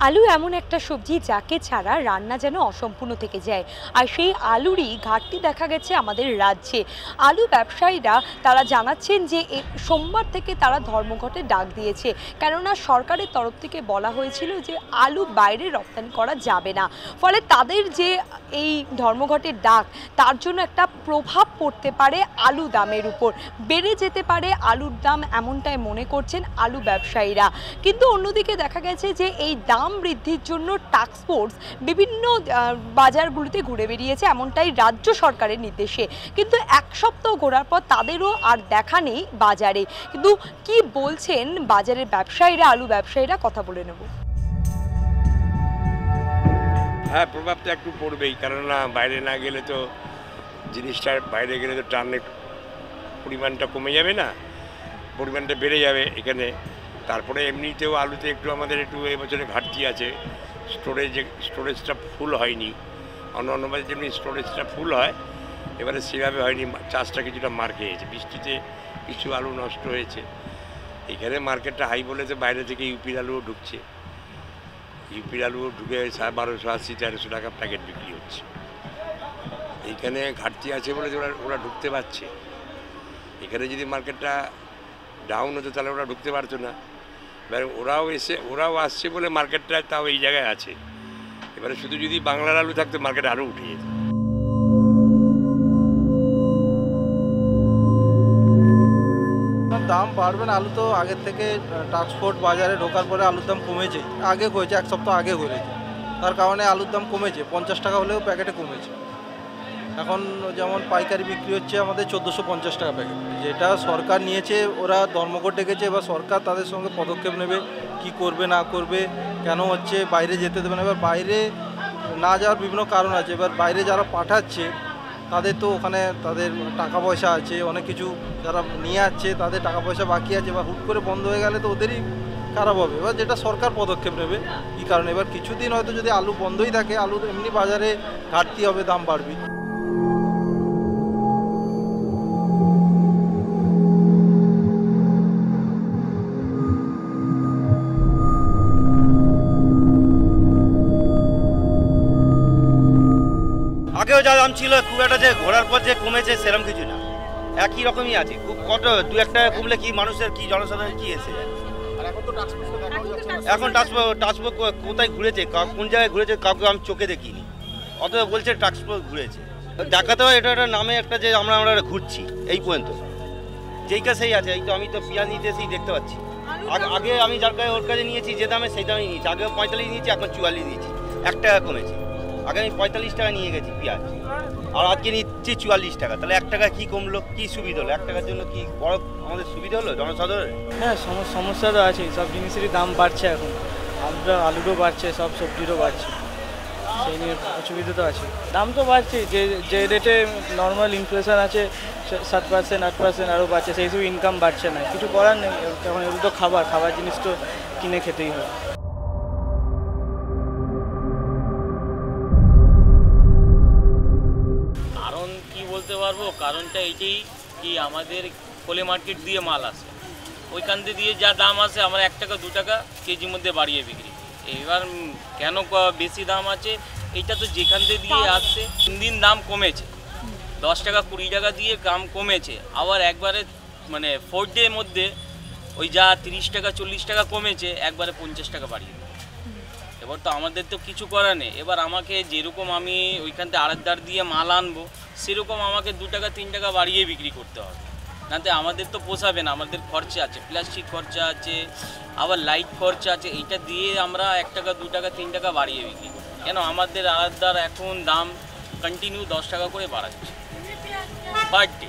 আলু এমন একটা সবজি যাকে ছাড়া রান্না যেন অসম্পূর্ণ থেকে যায়, আর সেই আলুরই ঘাটতি দেখা গেছে আমাদের রাজ্যে। আলু ব্যবসায়ীরা তারা জানাচ্ছেন যে সোমবার থেকে তারা ধর্মঘটের ডাক দিয়েছে, কেননা সরকারের তরফ থেকে বলা হয়েছিল যে আলু বাইরে রপ্তানি করা যাবে না। ফলে তাদের যে এই ধর্মঘটের ডাক, তার জন্য একটা প্রভাব পড়তে পারে আলু দামের উপর, বেড়ে যেতে পারে আলুর দাম, এমনটাই মনে করছেন আলু ব্যবসায়ীরা। কিন্তু অন্যদিকে দেখা গেছে যে এই দাম বৃদ্ধির জন্য টাস্ক ফোর্স বিভিন্ন বাজারগুলিতে ঘুরে বেরিয়েছে, এমনটাই রাজ্য সরকারের নির্দেশে। কিন্তু এক সপ্তাহ ঘোরার পর তাদেরও আর দেখা নেই বাজারে। কিন্তু কি বলছেন বাজারের ব্যবসায়ীরা, আলু ব্যবসায়ীরা, কথা বলে নেব। হ্যাঁ, প্রভাব তো একটু পড়বেই, কেননা বাইরে না গেলে তো জিনিসটা, বাইরে গেলে তো টানের পরিমাণটা কমে যাবে না, পরিমাণটা বেড়ে যাবে এখানে। তারপরে এমনিতেও আলুতে একটু আমাদের একটু এবছরে ঘাটতি আছে, স্টোরেজটা ফুল হয়নি। অন্য বাজারে যেমনি স্টোরেজটা ফুল হয়, এবারে সেভাবে হয়নি, চাষটা কিছুটা মার খেয়েছে, বৃষ্টিতে কিছু আলু নষ্ট হয়েছে। এখানে মার্কেটটা হাই বলে তো বাইরে থেকে ইউপির আলুও ঢুকছে, ইউপির আলুও ঢুকে 1280-1300 টাকা প্যাকেট বিক্রি হচ্ছে। এইখানে ঘাটতি আছে বলে ওরা ঢুকতে পারছে। এখানে যদি মার্কেটটা ডাউন হতো তাহলে ওরা ঢুকতে পারতো না। এবারে ওরাও আসছে বলে মার্কেটটা তাও এই জায়গায় আছে। এবারে শুধু যদি বাংলার আলু থাকতো মার্কেট আরও উঠে যেত। দাম বাড়বে না, আলু তো আগের থেকে ট্রান্সপোর্ট বাজারে ঢোকার পরে আলুর দাম কমেছে, আগে হয়েছে, এক সপ্তাহ আগে হয়েছে, তার কারণে আলুর দাম কমেছে, 50 টাকা হলেও প্যাকেটে কমেছে। এখন যেমন পাইকারি বিক্রি হচ্ছে আমাদের 1450 টাকা প্যাকেট। যেটা সরকার নিয়েছে, ওরা ধর্মঘট ডেকেছে, এবার সরকার তাদের সঙ্গে পদক্ষেপ নেবে, কি করবে না করবে, কেন হচ্ছে বাইরে যেতে দেবে না। এবার বাইরে না যাওয়ার বিভিন্ন কারণ আছে, এবার বাইরে যারা পাঠাচ্ছে তাদের তো ওখানে তাদের টাকা পয়সা আছে, অনেক কিছু যারা নিয়ে আসছে তাদের টাকা পয়সা বাকি আছে, বা হুট করে বন্ধ হয়ে গেলে তো ওদেরই খারাপ হবে। এবার যেটা সরকার পদক্ষেপ নেবে কী কারণে, এবার কিছুদিন হয়তো যদি আলু বন্ধই থাকে, আলু এমনি বাজারে ঘাটতি হবে, দাম বাড়বে। আগেও যা দাম ছিল, খুব একটা যে ঘোরার পর যে কমেছে সেরকম কিছু না, একই রকমই আছে। খুব কত 2-1 টাকা কমলে কি মানুষের, কি জনসাধারণের কি এসে যায়। এখন ট্রান্সপোর্ট কোথায় ঘুরেছে, কোন জায়গায় ঘুরেছে কাউকে আমি চোখে দেখিনি, অথবা বলছে ট্রান্সপোর্ট ঘুরেছে। দেখাতে হয় এটা একটা নামে একটা যে আমরা ঘুরছি, এই পর্যন্ত যেই কাছেই আছে। এই তো আমি তো পেঁয়াজ নিতে এসেই দেখতে পাচ্ছি। আগে আমি যার কাছে ওর কাছে নিয়েছি যে দামে, সেই দামে নিয়েছি। আগে 45 নিয়েছি, এখন 44 দিয়েছি, 1 টাকা কমেছে। আগে আমি 45 টাকা নিয়ে গেছি পেঁয়াজ, আর আজকে নিচ্ছি 44 টাকা। তাহলে 1 টাকা কী কমলো, কী সুবিধা হলো? 1 টাকার জন্য কি বড় আমাদের সুবিধা হলো জনসাধারণের? হ্যাঁ, সমস্যা তো আছে, সব জিনিসেরই দাম বাড়ছে এখন। আলুরও বাড়ছে, সব সবজিরও বাড়ছে, সেই নিয়ে অসুবিধা তো আছে। দাম তো বাড়ছে, যে রেটে নর্মাল ইনফ্লেশন আছে 7%, 8% আরও বাড়ছে, সেই সব ইনকাম বাড়ছে না, কিছু করার নেই। এখন এগুলো তো খাবার জিনিস তো কিনে খেতেই হয়। বলতে পারবো কারণটা এইটাই কি, আমাদের কোলে মার্কেট দিয়ে মাল আসে, ওইখান দিয়ে যা দাম আসে আমরা 1 টাকা 2 টাকা কেজির মধ্যে বাড়িয়ে বিক্রি। এবার কেন বেশি দাম আছে, এইটা তো যেখান দিয়ে আসছে 3 দিন দাম কমেছে, 10 টাকা 20 টাকা দিয়ে দাম কমেছে, আবার একবারে মানে 4 ডে মধ্যে ওই যা 30 টাকা 40 টাকা কমেছে একবারে 50 টাকা বাড়িয়ে। এবার তো আমাদের তো কিছু করার নেই। এবার আমাকে যেরকম আমি ওইখান থেকে আড়তদার দিয়ে মাল আনবো, সেরকম আমাকে 2 টাকা 3 টাকা বাড়িয়ে বিক্রি করতে হবে, নাতে আমাদের তো পোষাবে না। আমাদের খরচা আছে, প্লাস্টিক খরচা আছে, আবার লাইট খরচা আছে, এইটা দিয়ে আমরা 1 টাকা 2 টাকা 3 টাকা বাড়িয়ে বিক্রি করি। কেন আমাদের আড়তদার এখন দাম কন্টিনিউ 10 টাকা করে বাড়াচ্ছে পার ডে।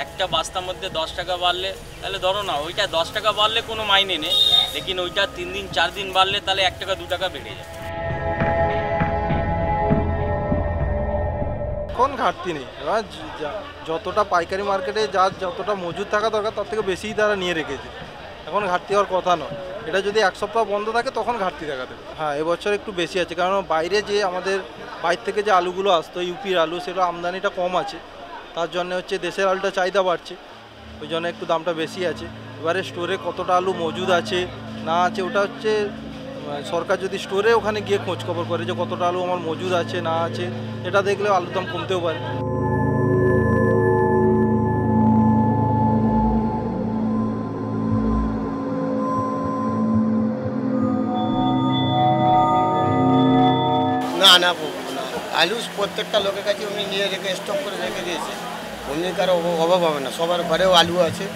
একটা বস্তার মধ্যে 10 টাকা বাড়লে, তাহলে ধরো না ওইটা 10 টাকা বাড়লে কোনো মাইনে নেই, লেকিন ওইটা 3 দিন 4 দিন বাড়লে তাহলে 1 টাকা 2 টাকা বেড়ে যায়। এখন ঘাটতি নেই, এবার যতটা পাইকারি মার্কেটে যতটা মজুদ থাকা দরকার তার থেকে বেশিই তারা নিয়ে রেখেছে, এখন ঘাটতি হওয়ার কথা নয়। এটা যদি 1 সপ্তাহ বন্ধ থাকে তখন ঘাটতি দেখা দেবে। হ্যাঁ, এবছর একটু বেশি আছে, কারণ বাইরে যে আমাদের বাইরে থেকে যে আলুগুলো আসতো, ইউপির আলু, সেটা আমদানিটা কম আছে, তার জন্য হচ্ছে দেশের আলুটা চাহিদা বাড়ছে, ওই জন্য একটু দামটা বেশি আছে। এবারে স্টোরে কতটা আলু মজুদ আছে না আছে ওটা হচ্ছে সরকার যদি স্টোরে ওখানে গিয়ে খোঁজ খবর করে যে কতটা আলু আমার মজুদ আছে না আছে, এটা দেখলেও আলুর দাম কমতেও পারে। না না না, আলু প্রত্যেকটা লোকের কাছে উনি নিয়ে রেখে স্টক করে রেখে দিয়েছে, অমনি কারো অভাব হবে না, সবার ঘরেও আলু আছে।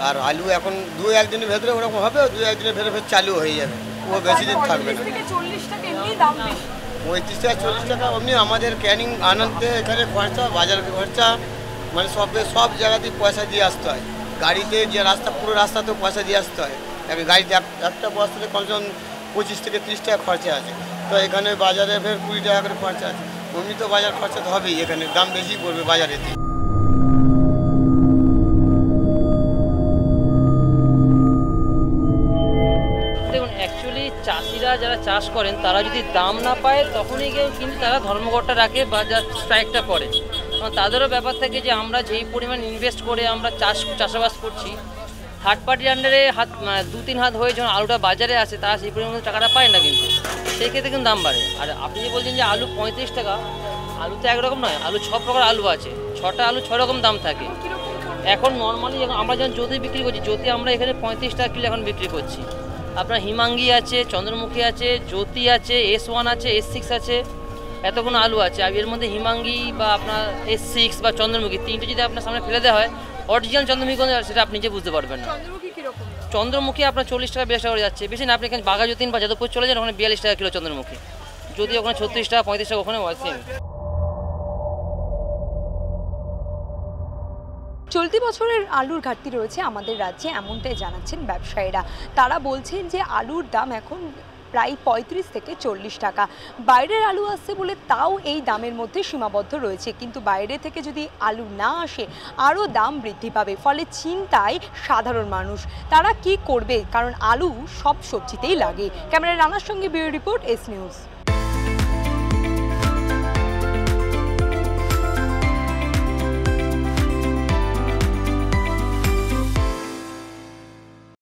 আর আলু এখন 2-1 দিনের ভেতরে ওরকম হবে, 2-1 দিনের ভেতরে ফের চালু হয়ে যাবে, ও বেশি দিন থাকবে না। 35 টাকা এমনি দাম বেশি, 35 টাকা 40 টাকা অমনি আমাদের ক্যানিং আনতে এখানে খরচা, বাজার খরচা, মানে সব জায়গাতেই পয়সা দিয়ে আসতে হয়। গাড়িতে যে রাস্তা, পুরো রাস্তাতেও পয়সা দিয়ে আসতে হয়। গাড়িতে একটা বস্তাতে কমসে কম 25 থেকে 30 টাকা খরচা আছে, তো এখানে বাজারে ফের 20 টাকা করে খরচা আছে। অমনি তো বাজার খরচা তো হবেই, এখানে দাম বেশি পড়বে বাজারেতে। দেখুন, অ্যাকচুয়ালি চাষিরা যারা চাষ করেন তারা যদি দাম না পায় তখনই গিয়ে কিন্তু তারা ধর্মঘটটা রাখে বা যা স্ট্রাইকটা করে। কারণ তাদেরও ব্যাপার থাকে যে আমরা যেই পরিমাণ ইনভেস্ট করে আমরা চাষাবাস করছি, থার্ড পার্টির আন্ডারে 2-3 হাত হয়ে যখন আলুটা বাজারে আসে তারা সেই পরিমাণ টাকাটা পায় না, কিন্তু সেই ক্ষেত্রে কিন্তু দাম বাড়ে। আর আপনি যে বলছেন যে আলু 35 টাকা, আলু তো একরকম নয়, আলু 6 প্রকার আলু আছে, 6টা আলু 6 রকম দাম থাকে। এখন নর্মালি আমরা যখন জ্যোতি বিক্রি করছি, জ্যোতি আমরা এখানে 35 টাকা কিলো এখন বিক্রি করছি। আপনার হিমাঙ্গি আছে, চন্দ্রমুখী আছে, জ্যোতি আছে, S1 আছে, S6 আছে, এতগুলো আলু আছে। আর এর মধ্যে হিমাঙ্গি বা আপনার S6 বা চন্দ্রমুখী, তিনটে যদি আপনার সামনে ফেলে দেওয়া হয়, অরিজিনাল চন্দ্রমুখী কোন সেটা আপনি নিজে বুঝতে পারবেন না। চন্দ্রমুখী আপনার 40 টাকা 42 টাকা করে যাচ্ছে, বেশি না। আপনি এখানে বাঘাযতীন বা যাদবপুর চলে যান, ওখানে 42 টাকা কিলো চন্দ্রমুখী, যদি ওখানে 36 টাকা 35 টাকা ওখানে সেম। চলতি বছরের আলুর ঘাটতি রয়েছে আমাদের রাজ্যে, এমনটাই জানাচ্ছেন ব্যবসায়ীরা। তারা বলছেন যে আলুর দাম এখন প্রায় 35 থেকে 40 টাকা। বাইরের আলু আসছে বলে তাও এই দামের মধ্যে সীমাবদ্ধ রয়েছে, কিন্তু বাইরে থেকে যদি আলু না আসে আরও দাম বৃদ্ধি পাবে। ফলে চিন্তায় সাধারণ মানুষ, তারা কি করবে, কারণ আলু সব সবজিতেই লাগে। ক্যামেরায় রানার সঙ্গে ব্যুরো রিপোর্ট, এস নিউজ।